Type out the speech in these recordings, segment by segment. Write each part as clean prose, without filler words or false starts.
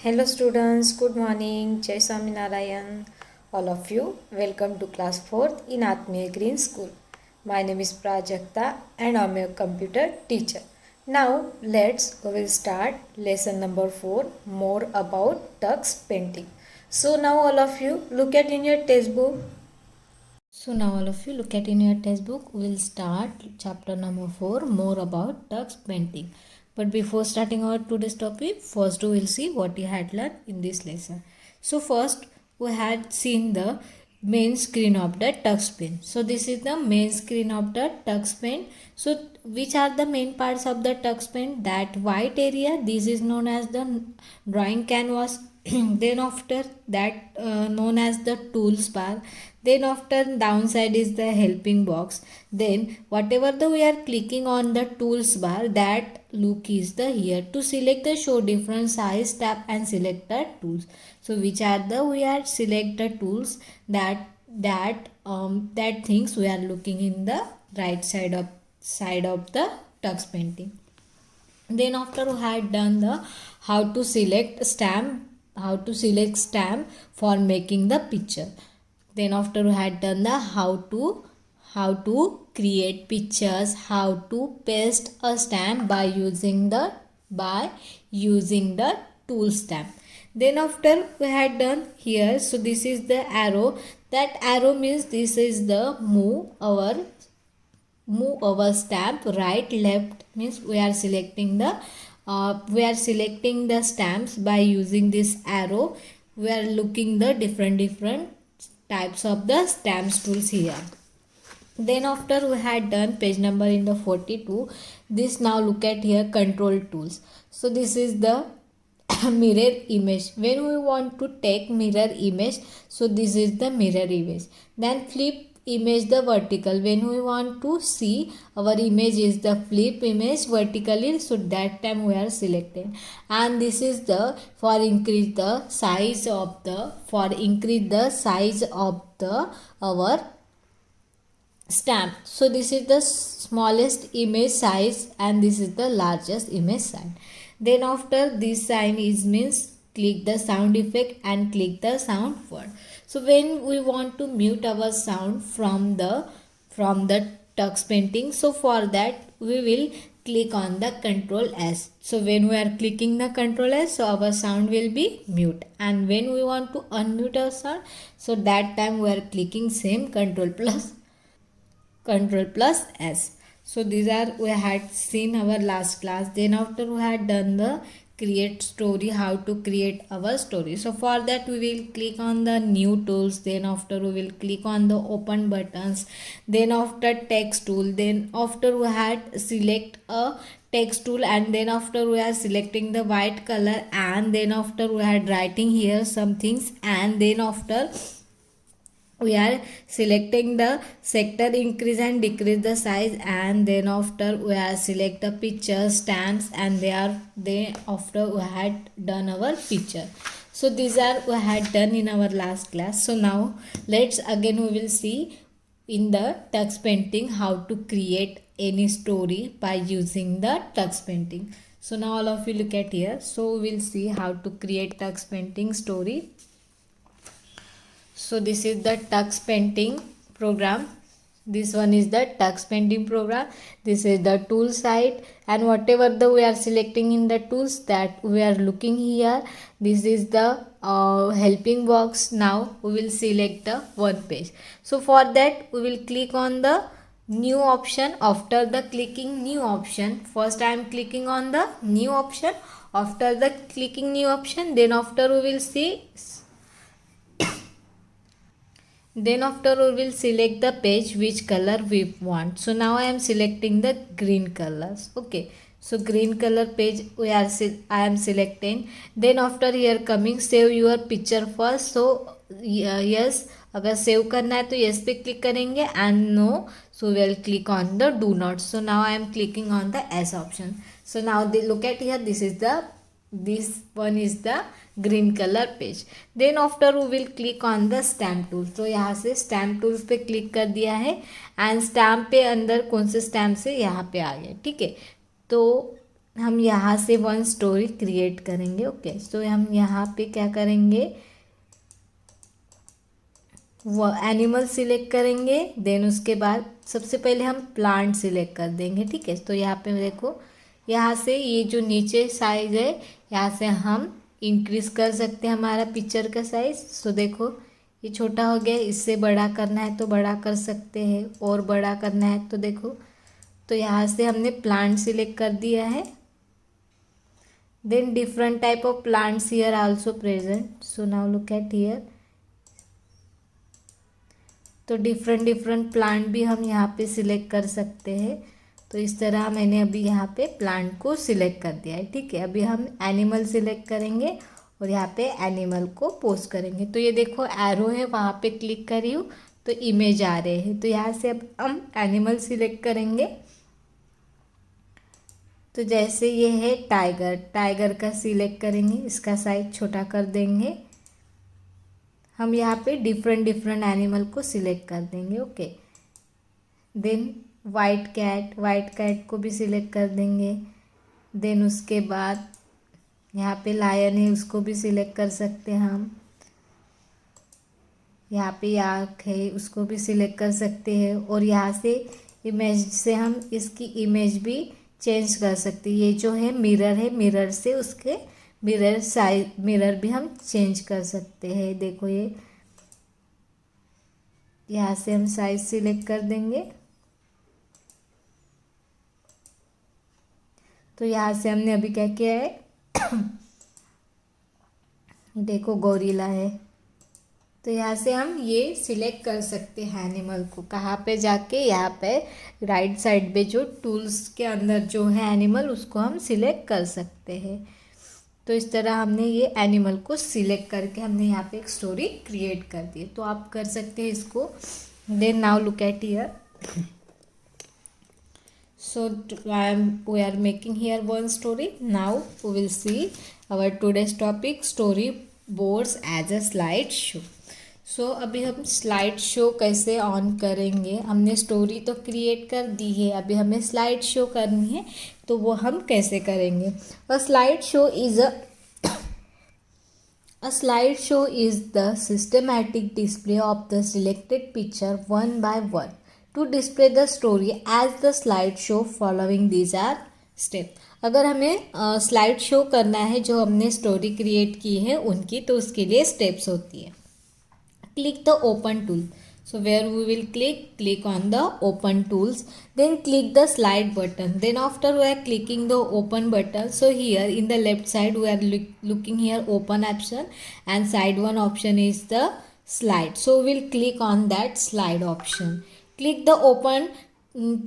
Hello students, good morning. Jai Swaminarayan. All of you, welcome to class 4th in Atmiya Green School. My name is Prajakta and I'm a computer teacher. Now we will start lesson number 4, more about tux painting. So now all of you look at in your textbook. So now all of you look at in your textbook. We'll start chapter number 4, more about tux painting. But before starting our today's topic, first we will see what we had learned in this lesson. So first we had seen the main screen of the tux pen. So this is the main screen of the tux pen. So which are the main parts of the tux pen? That white area, this is known as the drawing canvas. Then after that known as the tools bar. Then after downside is the helping box. Then whatever we are clicking on the tools bar, that look is the here. To select the show different size, tap and select the tools. So which are the we are select the tools that things we are looking in the right side of the tux painting. Then after we had done the how to select stamp for making the picture. Then after we had done the how to create pictures, how to paste a stamp by using the tool stamp. Then after we had done here, so this is the arrow. That arrow means this is the move our stamp right left, means we are selecting the stamps by using this arrow. We are looking the different types of the stamps tools here. Then after we had done page number in the 42, this now look at here control tools. So this is the mirror image. When we want to take mirror image, so this is the mirror image. Then flip image the vertical. When we want to see our image is the flip image vertically, so that time we are selecting. And this is the for increase the size of the our stamp. So this is the smallest image size and this is the largest image size. Then after this sign is means click the sound effect and click the sound word. So when we want to mute our sound from the tux painting, so for that we will click on the control S. So when we are clicking the control S, so our sound will be mute. And when we want to unmute our sound, so that time we are clicking same control plus S. So these are we had seen our last class. Then after we had done the create story, how to create our story. So for that we will click on the new tools. Then after we will click on the open buttons. Then after text tool. Then after we had select a text tool, and then after we are selecting the white color, and then after we had writing here some things, and then after we are selecting the sector increase and decrease the size, and then after we are select the picture stamps, and then after we had done our picture. So these are we had done in our last class. So now let's again we will see in the tux painting how to create any story by using the tux painting. So now all of you look at here. So we will see how to create tux painting story. So this is the tux painting program. This one is the tux painting program. This is the tool side, and whatever we are selecting in the tools that we are looking here. This is the helping box. Now we will select the one page. So for that we will click on the new option. After the clicking new option, first I am clicking on the new option. After the clicking new option, then after we will see. Then after we will select the page which color we want. So now I am selecting the green colors. Okay. So green color page I am selecting. Then after here coming save your picture first. So yes, अगर save करना है तो yes पे click करेंगे, and no, so we will click on the do not. So now I am clicking on the S option. So now they look at here. This one is the green color page. Then after we will click on the stamp tool. तो यहाँ से stamp tools पे click कर दिया है, and stamp पे अंदर कौन से stamp से यहाँ पे आ गया. ठीक है. तो हम यहाँ से वन स्टोरी क्रिएट करेंगे। ओके, सो हम यहाँ पे क्या करेंगे, वो एनिमल सिलेक्ट करेंगे, देन उसके बाद सबसे पहले हम प्लांट सिलेक्ट कर देंगे। ठीक है, तो यहाँ पे देखो, यहाँ से ये जो नीचे साइज है यहाँ से हम इंक्रीज कर सकते हैं हमारा पिक्चर का साइज। सो देखो ये छोटा हो गया, इससे बड़ा करना है तो बड़ा कर सकते हैं, और बड़ा करना है तो देखो, तो यहाँ से हमने प्लांट सिलेक्ट कर दिया है। Then different type of plants here also present, so now look at here. तो डिफरेंट प्लांट भी हम यहाँ पे सिलेक्ट कर सकते हैं। तो इस तरह मैंने अभी यहाँ पे प्लांट को सिलेक्ट कर दिया है। ठीक है, अभी हम एनिमल सिलेक्ट करेंगे और यहाँ पे एनिमल को पोस्ट करेंगे। तो ये देखो एरो है, वहाँ पे क्लिक करी हूँ तो इमेज आ रहे हैं। तो यहाँ से अब हम एनिमल सिलेक्ट करेंगे। तो जैसे ये है टाइगर, टाइगर का सिलेक्ट करेंगे, इसका साइज छोटा कर देंगे। हम यहाँ पे डिफरेंट एनिमल को सिलेक्ट कर देंगे। ओके, देन वाइट कैट को भी सिलेक्ट कर देंगे। देन उसके बाद यहाँ पे लायन है, उसको भी सिलेक्ट कर सकते हैं हम। यहाँ पे याक है, उसको भी सिलेक्ट कर सकते हैं। और यहाँ से इमेज से हम इसकी इमेज भी चेंज कर सकते हैं। ये जो है मिरर से उसके मिरर भी हम चेंज कर सकते हैं। देखो ये यहाँ से हम साइज सिलेक्ट कर देंगे। तो यहाँ से हमने अभी क्या किया है देखो गोरिल्ला है। तो यहाँ से हम ये सिलेक्ट कर सकते हैं एनिमल को। कहाँ पे जाके, यहाँ पे राइट साइड पे जो टूल्स के अंदर जो है एनिमल, उसको हम सिलेक्ट कर सकते हैं। तो इस तरह हमने ये एनिमल को सिलेक्ट करके हमने यहाँ पे एक स्टोरी क्रिएट कर दी। तो आप कर सकते हैं इसको। Then now look at here. So we are making here one story. Now we will see our today's topic, storyboards as a slide show. So अभी हम स्लाइड शो कैसे ऑन करेंगे। हमने स्टोरी तो क्रिएट कर दी है, अभी हमें स्लाइड शो करनी है, तो वो हम कैसे करेंगे। अ slide show is the systematic display of the selected picture one by one to display the story as the slide show following these are step। अगर हमें स्लाइड शो करना है जो हमने स्टोरी क्रिएट की है उनकी, तो उसके लिए स्टेप्स होती है। Click the open tool, so where we will click on the open tools, then click the slide button. Then after we are clicking the open button, so here in the left side we are looking here open option, and side one option is the slide, so we will click on that slide option. Click the open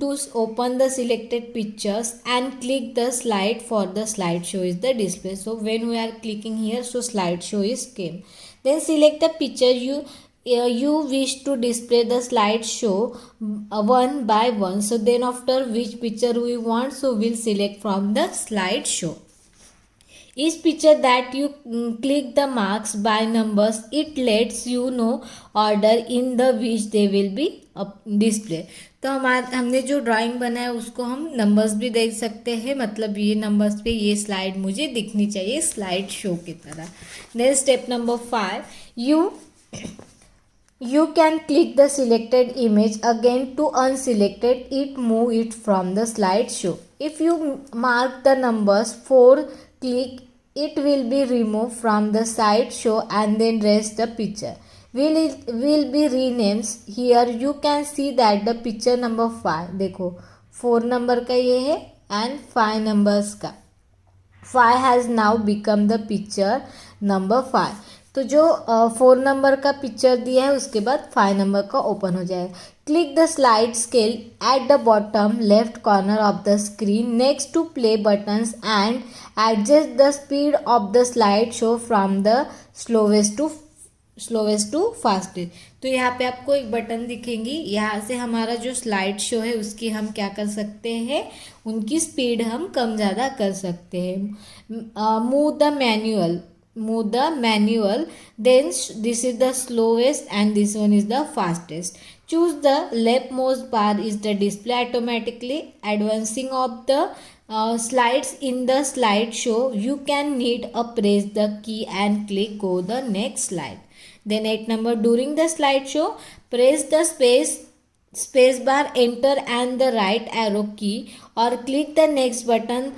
to open the selected pictures, and click the slide for the slideshow is the display. So when we are clicking here, so slideshow is came. Then select the picture you wish to display the slideshow one by one. So then after which picture we want, so we'll select from the slideshow. Each picture that you click the marks by numbers, it lets you know order in the which they will be display. तो हमने जो drawing बनाया उसको हम numbers भी देख सकते हैं, मतलब ये नंबर्स पे ये स्लाइड मुझे दिखनी चाहिए स्लाइड शो की तरह। Then step number 5, you can click the selected image again to unselect it, move it from the slide show. If you mark the numbers 4 click, it will be removed from the slide show and then rest the picture will be renamed. Here you can see that the picture number 5, देखो 4 number का ये है and 5 numbers का, 5 has now become the picture number 5. तो जो 4 number का picture दिया है उसके बाद 5 नंबर का ओपन हो जाएगा। Click the slide scale at the bottom left corner of the screen next to play buttons and adjust the speed of the slide show from the slowest to fastest. तो यहाँ पे आपको एक button दिखेंगी, यहाँ से हमारा जो स्लाइड शो है उसकी हम क्या कर सकते हैं, उनकी स्पीड हम कम ज़्यादा कर सकते हैं। Move the manual, then this is the slowest and this one is the fastest. Choose the leftmost bar is the display automatically advancing of the slides in the slideshow, you can need a press the key and click go the next slide. Then 8 number, during the slideshow, press the space bar, enter and the right arrow key or click the next buttons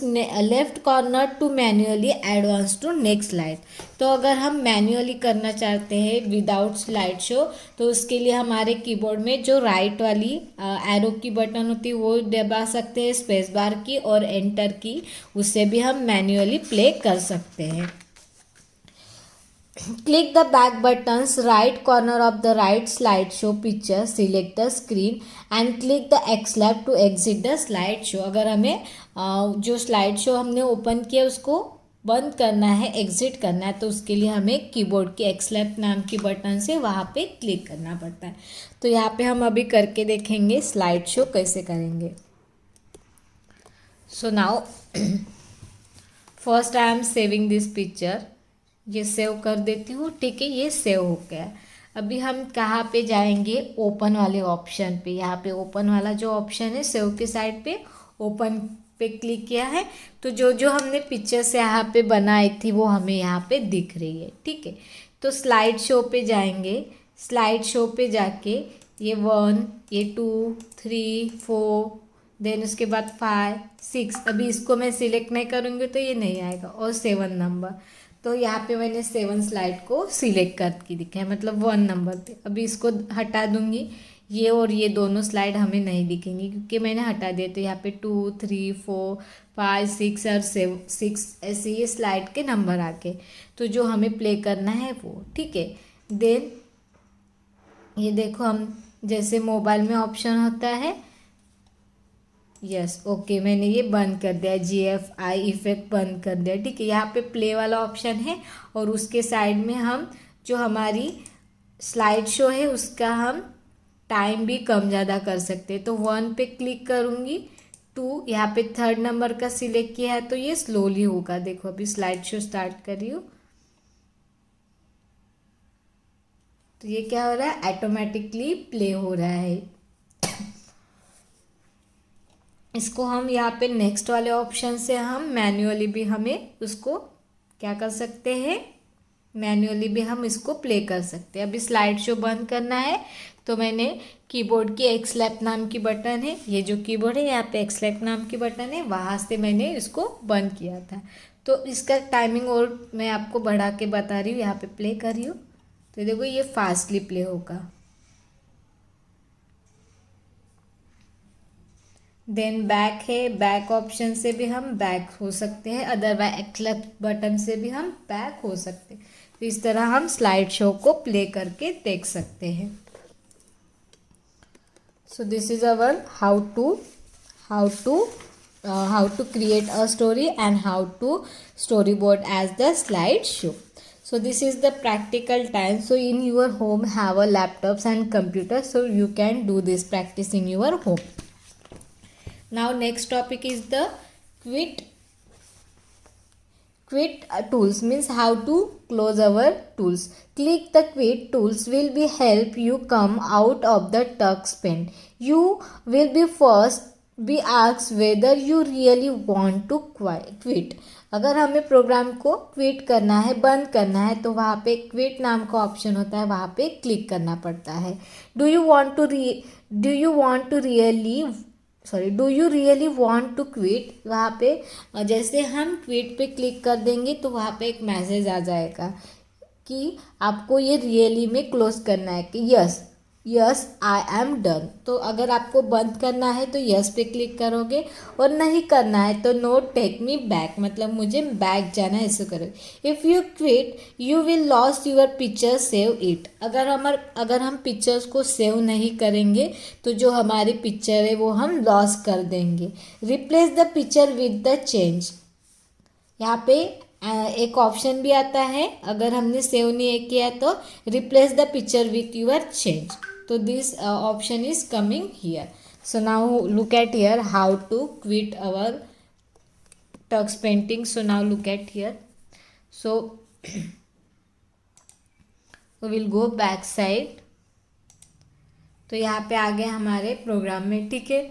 left corner to manually advance to next slide. तो अगर हम manually करना चाहते हैं without slide show तो उसके लिए हमारे कीबोर्ड में जो राइट वाली एरो की बटन होती है वो दबा सकते हैं, स्पेस बार की और एंटर की, उससे भी हम मैन्युअली प्ले कर सकते हैं. Click the back buttons right corner of the right slideshow picture, select the screen and click the X lab to exit the slideshow. अगर हमें जो स्लाइड शो हमने ओपन किया उसको बंद करना है, एग्जिट करना है, तो उसके लिए हमें कीबोर्ड की एक्स लैप नाम की बटन से वहाँ पे क्लिक करना पड़ता है. तो यहाँ पे हम अभी करके देखेंगे स्लाइड शो कैसे करेंगे. So now first I am saving this picture. ये सेव कर देती हूँ. ठीक है, ये सेव हो गया. अभी हम कहाँ पे जाएंगे, ओपन वाले ऑप्शन पे. यहाँ पे ओपन वाला जो ऑप्शन है सेव के साइड पे ओपन पे क्लिक किया है तो जो जो हमने पिक्चर से यहाँ पे बनाई थी वो हमें यहाँ पे दिख रही है. ठीक है, तो स्लाइड शो पे जाएंगे. स्लाइड शो पे जाके ये 1, ये 2, 3, 4, देन उसके बाद 5, 6. अभी इसको मैं सिलेक्ट नहीं करूँगी तो ये नहीं आएगा. और 7 नंबर, तो यहाँ पे मैंने 7 स्लाइड को सिलेक्ट करके दिखा है, मतलब 1 नंबर पे. अभी इसको हटा दूंगी. ये और ये दोनों स्लाइड हमें नहीं दिखेंगी क्योंकि मैंने हटा दिया. तो यहाँ पे 2, 3, 4, 5, 6 और 6 ऐसे ये स्लाइड के नंबर आके, तो जो हमें प्ले करना है वो. ठीक है, देन ये देखो हम जैसे मोबाइल में ऑप्शन होता है, यस ओके, मैंने ये बंद कर दिया, GFI इफेक्ट बंद कर दिया. ठीक है, यहाँ पे प्ले वाला ऑप्शन है और उसके साइड में हम जो हमारी स्लाइड शो है उसका हम टाइम भी कम ज़्यादा कर सकते हैं. तो 1 पे क्लिक करूँगी. 2 यहाँ पे 3rd नंबर का सिलेक्ट किया है तो ये स्लोली होगा. देखो अभी स्लाइड शो स्टार्ट कर रही हूँ तो ये क्या हो रहा है, ऑटोमेटिकली प्ले हो रहा है. इसको हम यहाँ पे नेक्स्ट वाले ऑप्शन से हम मैन्युअली भी हमें उसको क्या कर सकते हैं, मैन्युअली भी हम इसको प्ले कर सकते हैं. अभी स्लाइड शो बंद करना है तो मैंने कीबोर्ड की एक्स लैप नाम की बटन है, ये जो कीबोर्ड है यहाँ पे एक्स लैप नाम की बटन है, वहाँ से मैंने इसको बंद किया था. तो इसका टाइमिंग और मैं आपको बढ़ा के बता रही हूँ. यहाँ पे प्ले कर रही हूँ तो देखो ये फास्टली प्ले होगा. देन बैक है, बैक ऑप्शन से भी हम बैक हो सकते हैं, अदरवाइज एक्स बटन से भी हम बैक हो सकते हैं. तो इस तरह हम स्लाइड शो को प्ले करके देख सकते हैं. So this is our how to create a story and how to story board as the slide show. So this is the practical time. So in your home have a laptops and computer, so you can do this practice in your home. Now next topic is the quit tools, means how to close our tools. Click the quit tools will be help you come out of the tuck spin. You will be first be asked whether you really want to quit. अगर हमें programme को quit करना है, बंद करना है, तो वहाँ पे क्विट नाम का ऑप्शन होता है, वहाँ पे क्लिक करना पड़ता है. Do you really want to quit. वहाँ पे जैसे हम क्विट पे क्लिक कर देंगे तो वहाँ पे एक मैसेज आ जाएगा कि आपको ये रियली में क्लोज करना है कि यस आई एम डन. तो अगर आपको बंद करना है तो यस पे क्लिक करोगे और नहीं करना है तो नो टेक मी बैक, मतलब मुझे बैक जाना है, ऐसे करोगे. If you quit you will loss your picture, save it. अगर हम पिक्चर्स को सेव नहीं करेंगे तो जो हमारी पिक्चर है वो हम लॉस कर देंगे. Replace the picture with the change. यहाँ पे एक ऑप्शन भी आता है, अगर हमने सेव नहीं किया तो replace the picture with your change. So this option is coming here. So now look at here how to quit our tux painting. So now look at here. So we will go back side. तो यहाँ पे आ गए हमारे programme में. ठीक है,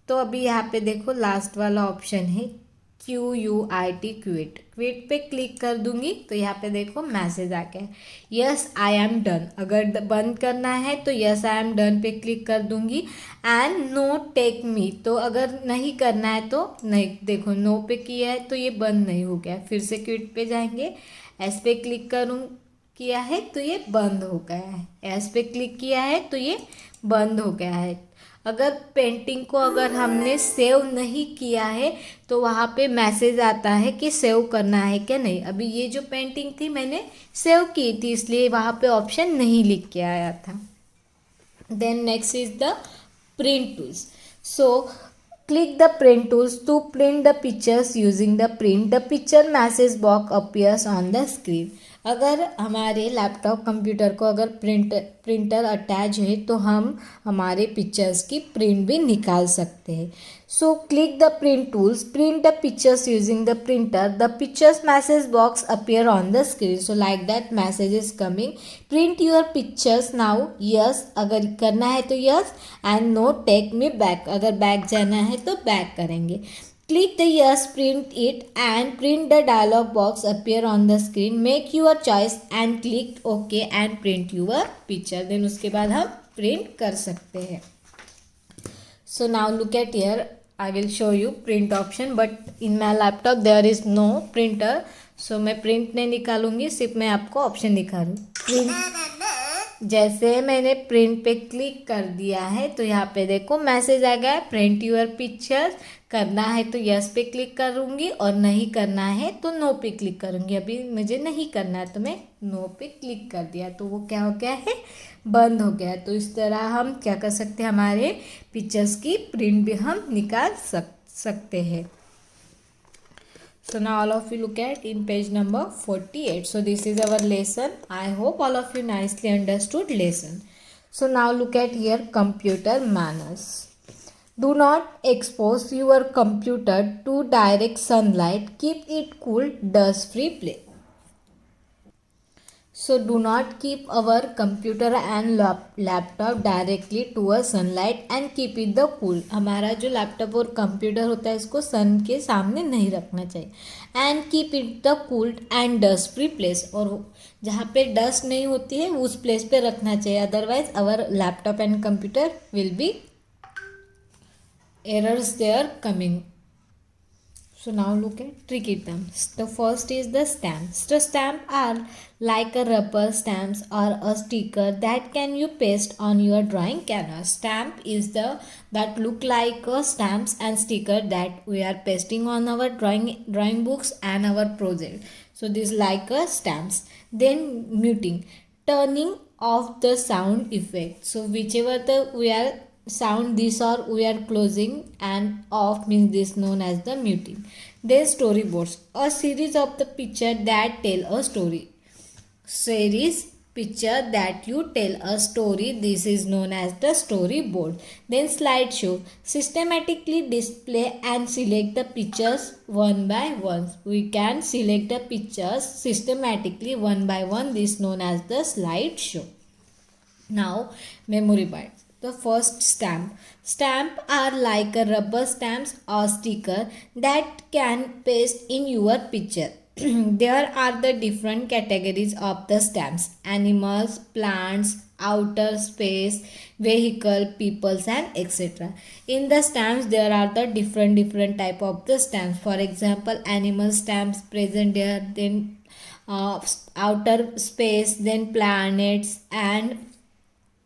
तो अभी यहाँ पे देखो लास्ट वाला ऑप्शन है QUIT, क्विट। क्विट पे क्लिक कर दूंगी तो यहाँ पे देखो मैसेज आ गया है, यस आई एम डन। अगर बंद करना है तो यस आई एम डन पे क्लिक कर दूंगी। एंड नो टेक मी, तो अगर नहीं करना है तो नहीं, देखो नो पे किया है तो ये बंद नहीं हो गया। फिर से क्विट पे जाएंगे, एस पे क्लिक करूँ किया है तो ये बंद हो गया है, एस पे क्लिक किया है तो ये बंद हो गया है। अगर पेंटिंग को अगर हमने सेव नहीं किया है तो वहाँ पे मैसेज आता है कि सेव करना है क्या नहीं। अभी ये जो पेंटिंग थी मैंने सेव की थी, इसलिए वहाँ पे ऑप्शन नहीं लिख के आया था। Then next is the print tools. So click the print tools to print the pictures using the print. The picture message box appears on the screen. अगर हमारे लैपटॉप कंप्यूटर को अगर प्रिंटर अटैच है तो हम हमारे पिक्चर्स की print भी निकाल सकते हैं। So click the print tools, print the pictures using the printer, the pictures message box appear on the screen. So like that message is coming, print your pictures now, yes अगर करना है तो yes, and no take me back, अगर back जाना है तो back करेंगे। Click the yes, print it and print the dialog box appear on the screen. Make your choice and click OK and print your picture. Then उसके बाद हम print कर सकते हैं। So now look at here. I will show you print option, but in my laptop there is no printer. So मैं print नहीं निकालूंगी, सिर्फ मैं आपको ऑप्शन दिखा रही हूँ। प्रिंट, जैसे मैंने प्रिंट पे क्लिक कर दिया है तो यहाँ पे देखो मैसेज आ गया है, प्रिंट यूर पिक्चर्स। करना है तो यस पे क्लिक करूँगी और नहीं करना है तो नो पे क्लिक करूँगी। अभी मुझे नहीं करना है तो मैं नो पे क्लिक कर दिया तो वो क्या हो गया है, बंद हो गया। तो इस तरह हम क्या कर सकते हैं, हमारे पिक्चर्स की प्रिंट भी हम निकाल सकते हैं। So now all of you look at in page number 48. So this is our lesson. I hope all of you nicely understood lesson. So now look at here computer manners. Do not expose your computer to direct sunlight. Keep it cool, dust-free place. So do not keep our computer and laptop directly towards sunlight and keep it the cool. हमारा जो laptop और computer होता है इसको सन के सामने नहीं रखना चाहिए। And keep it the cool and dust free place, और जहाँ पे डस्ट नहीं होती है उस प्लेस पे रखना चाहिए, otherwise our laptop and computer will be errors they are coming. So now look at tricky terms. The first is the stamps. The stamps are like a rubber stamps or a sticker that can you paste on your drawing canvas. Stamp is the that look like a stamps and sticker that we are pasting on our drawing books and our project. So this like a stamps. Then muting, turning off the sound effect. So whichever the we are sound this or we are closing and off means this known as the muting. Then storyboards, a series of the picture that tell a story. Series picture that you tell a story, this is known as the storyboard. Then slideshow, systematically display and select the pictures one by one. We can select the pictures systematically one by one, this known as the slideshow. Now memory bytes. The first stamp. Stamp are like a rubber stamps or sticker that can paste in your picture. There are the different categories of the stamps: animals, plants, outer space, vehicle, peoples, and etc. In the stamps there are the different type of the stamps. For example, animal stamps present there, then outer space, then planets and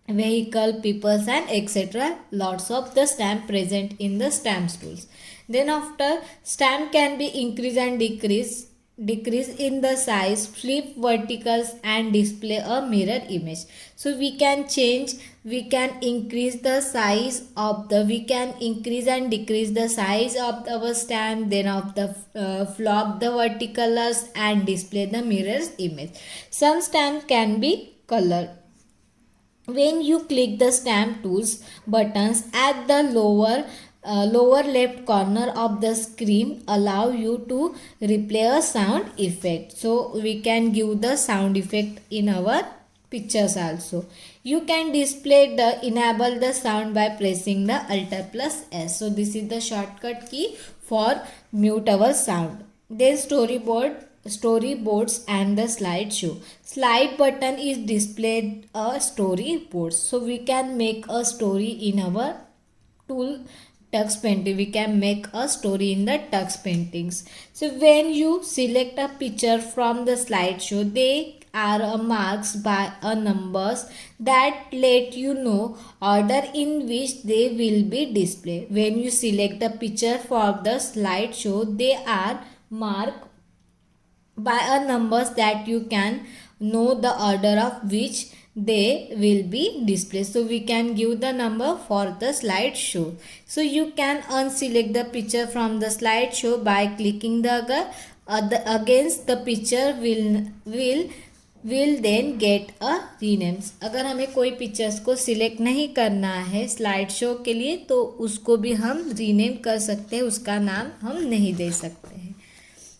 vehicle, peoples, and etc. Lots of the stamp present in the stamp tools. Then after, stamp can be increase and decrease in the size, flip verticals, and display a mirror image. So we can change, we can increase the size of the, we can increase and decrease the size of our stamp, then of the flop the verticals and display the mirror's image. Some stamp can be colored. When you click the stamp tools buttons at the lower left corner of the screen, allow you to replay a sound effect. So we can give the sound effect in our pictures also. You can display the enable the sound by pressing the Alt plus S. So this is the shortcut key for mute our sound. Then storyboards and the slideshow. Slide button is displayed a storyboard. So we can make a story in our tool tux painting. We can make a story in the tux paintings. So when you select a picture from the slideshow, they are marks by a numbers that let you know order in which they will be displayed. When you select the picture for the slideshow, they are marked by a numbers that you can know the order of which they will be displayed. So we can give the number for the slideshow. So you can unselect the picture from the slideshow by clicking the against the picture will then get a rename. अगर हमें कोई pictures को select नहीं करना है slide show के लिए तो उसको भी हम रीनेम कर सकते हैं, उसका नाम हम नहीं दे सकते हैं.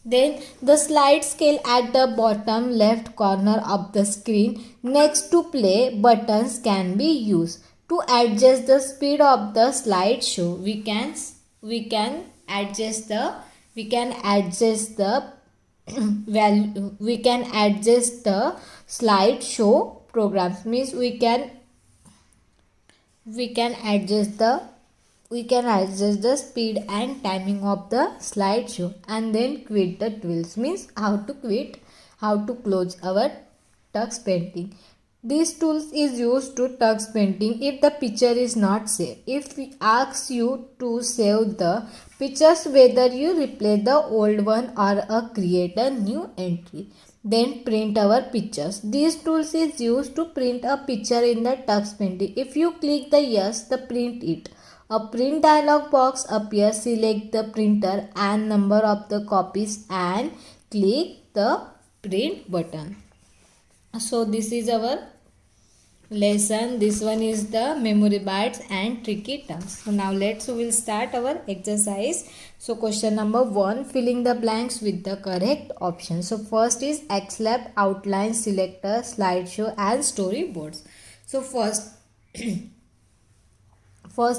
Then the slide scale at the bottom left corner of the screen next to play buttons can be used to adjust the speed of the slideshow. We can adjust the value. We can adjust the slideshow programs. Means we can adjust the speed and timing of the slideshow, and then quit the tools. Means how to close our tux painting. This tools is used to tux painting if the picture is not saved. If we ask you to save the pictures, whether you replace the old one or create a new entry, then print our pictures. These tools is used to print a picture in the tux painting. If you click the yes, the print it. A print dialog box appears. Select the printer and number of the copies and click the print button. So this is our lesson. This one is the memory bites and tricky terms. So now we'll start our exercise. So question number 1, filling the blanks with the correct option. So first is XLab, outline, selector, slideshow and storyboards. So first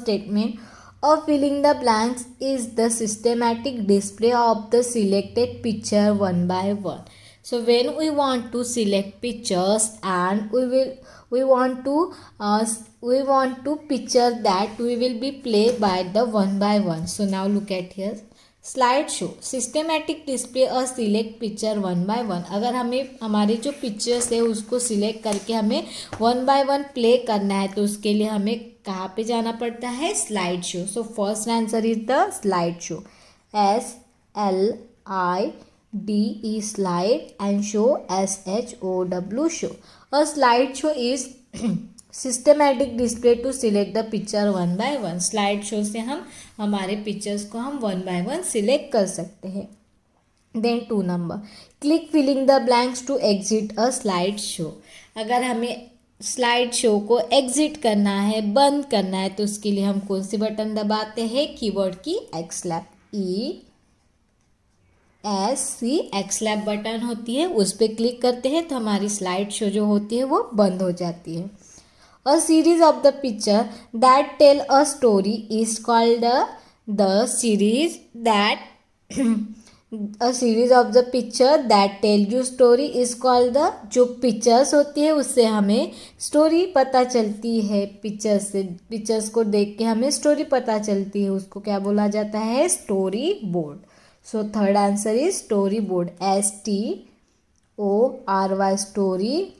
statement of filling the blanks is the systematic display of the selected picture one by one. So when we want to select pictures and we want to picture that we will be play by the one by one. So now look at here. slideshow systematic display और select picture one by one. अगर हमें हमारे जो pictures है उसको select करके हमें one by one play करना है तो उसके लिए हमें कहाँ पे जाना पड़ता है, slide show. So first answer is the slide show. SLIDE slide and show SHOW show. A slideshow is systematic display to select the picture one by one. Slide show से हम हमारे पिक्चर्स को हम वन बाय वन सिलेक्ट कर सकते हैं. Then 2 number, click filling the blanks to exit a slide show. अगर हमें स्लाइड शो को एग्जिट करना है, बंद करना है तो उसके लिए हम कौन सी बटन दबाते हैं, कीबोर्ड की XLab XLab बटन होती है, उस पर क्लिक करते हैं तो हमारी स्लाइड शो जो होती है वो बंद हो जाती है. A series of the picture that tell a story is called the series of the picture that tell you story is called the. जो पिक्चर्स होती है उससे हमें स्टोरी पता चलती है, पिक्चर्स को देख के हमें स्टोरी पता चलती है, उसको क्या बोला जाता है, story board. So third answer is story board. STORY story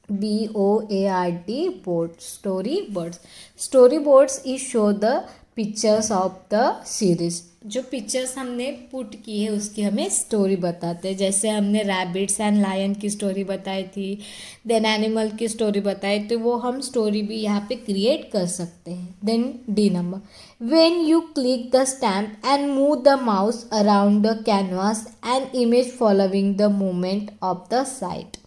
BOARD board. storyboards. storyboards is show the pictures of the series. जो पिक्चर्स हमने पुट की है उसकी हमें स्टोरी बताते हैं. जैसे हमने रैबिट्स एंड लायन की स्टोरी बताई थी, देन एनिमल की स्टोरी बताई, तो वो हम स्टोरी भी यहाँ पे क्रिएट कर सकते हैं. Then D number, when you click the stamp and move the mouse around the canvas and image following the movement of the site.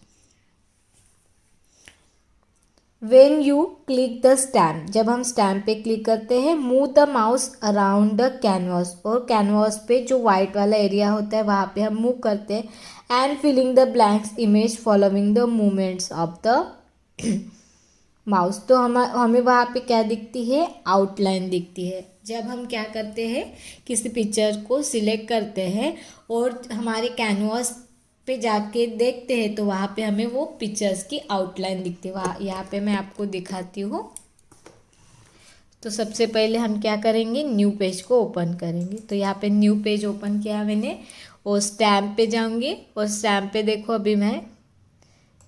When you click the stamp, जब हम स्टैम्प पे click करते हैं, move the mouse around the canvas, और canvas पे जो white वाला area होता है वहाँ पे हम मूव करते हैं, and filling the blanks image following the movements of the mouse. तो हमें वहाँ पे क्या दिखती है, आउटलाइन दिखती है। जब हम क्या करते हैं, किसी पिक्चर को सिलेक्ट करते हैं और हमारे कैनवास पे जाके देखते हैं तो वहाँ पे हमें वो पिक्चर्स की आउटलाइन दिखती है। वहाँ यहाँ पे मैं आपको दिखाती हूँ। तो सबसे पहले हम क्या करेंगे, न्यू पेज को ओपन करेंगे। तो यहाँ पे न्यू पेज ओपन किया मैंने और स्टैम्प पे जाऊँगी और स्टैम्प पे देखो अभी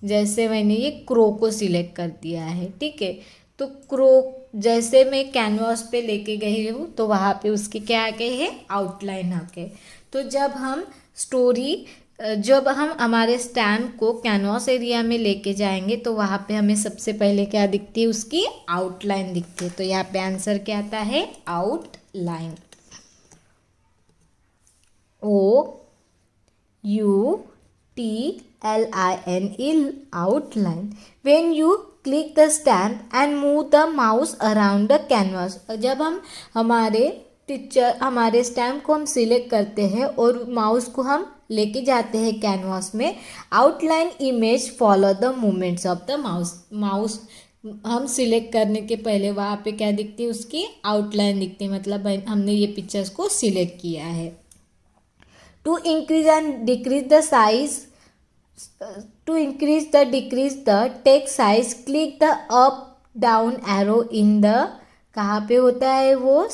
जैसे मैंने ये क्रो को सिलेक्ट कर दिया है, ठीक है। तो क्रो जैसे मैं कैनवास पे लेके गई हूँ तो वहाँ पे उसके क्या आ गए हैं, आउटलाइन आ गए। तो जब हम हमारे स्टैम्प को कैनवास एरिया में लेके जाएंगे तो वहाँ पे हमें सबसे पहले क्या दिखती है, उसकी आउटलाइन दिखती है। तो यहाँ पे आंसर क्या आता है, outline. OUTLINE, outline. When you click the stamp and move the mouse around the canvas, जब हम हमारे स्टैम्प को हम सिलेक्ट करते हैं और माउस को हम लेके जाते हैं कैनवास में, outline image follow the movements of the mouse हम सिलेक्ट करने के पहले वहाँ पे क्या दिखती है, उसकी आउटलाइन दिखती है, मतलब हमने ये पिक्चर्स को सिलेक्ट किया है। To increase and decrease the size, decrease the text size, click the up down arrow in the, कहाँ पे होता है वो,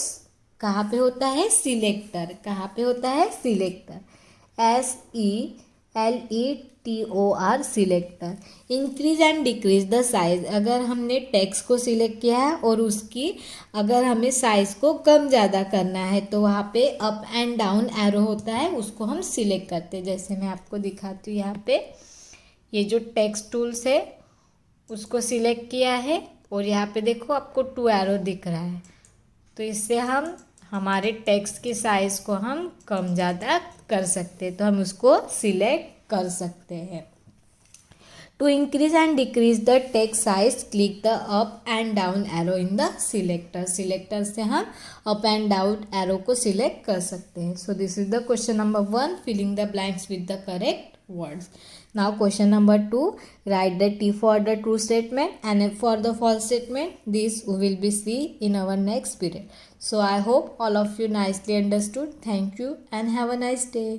कहाँ पे होता है, सिलेक्टर, कहाँ पे होता है, selector, SELECTOR, selector. Increase and decrease the size, अगर हमने टेक्स्ट को सिलेक्ट किया है और उसकी अगर हमें साइज को कम ज़्यादा करना है तो वहाँ पे अप एंड डाउन एरो होता है, उसको हम सिलेक्ट करते हैं। जैसे मैं आपको दिखाती हूँ, यहाँ पे ये जो टेक्स्ट टूल्स है उसको सिलेक्ट किया है और यहाँ पे देखो आपको 2 एरो दिख रहा है। तो इससे हम हमारे टेक्स्ट की साइज़ को हम कम ज़्यादा कर सकते हैं, तो हम उसको सिलेक्ट कर सकते हैं। To increase and decrease the text size, click the up and down arrow in the selector, selector से हम अप एंड डाउन एरो को सिलेक्ट कर सकते हैं। So this is the question number 1, filling the blanks with the correct words. Now question number 2, write the T for the true statement and F for the false statement. This we will be see in our next period. So I hope all of you nicely understood. Thank you and have a nice day.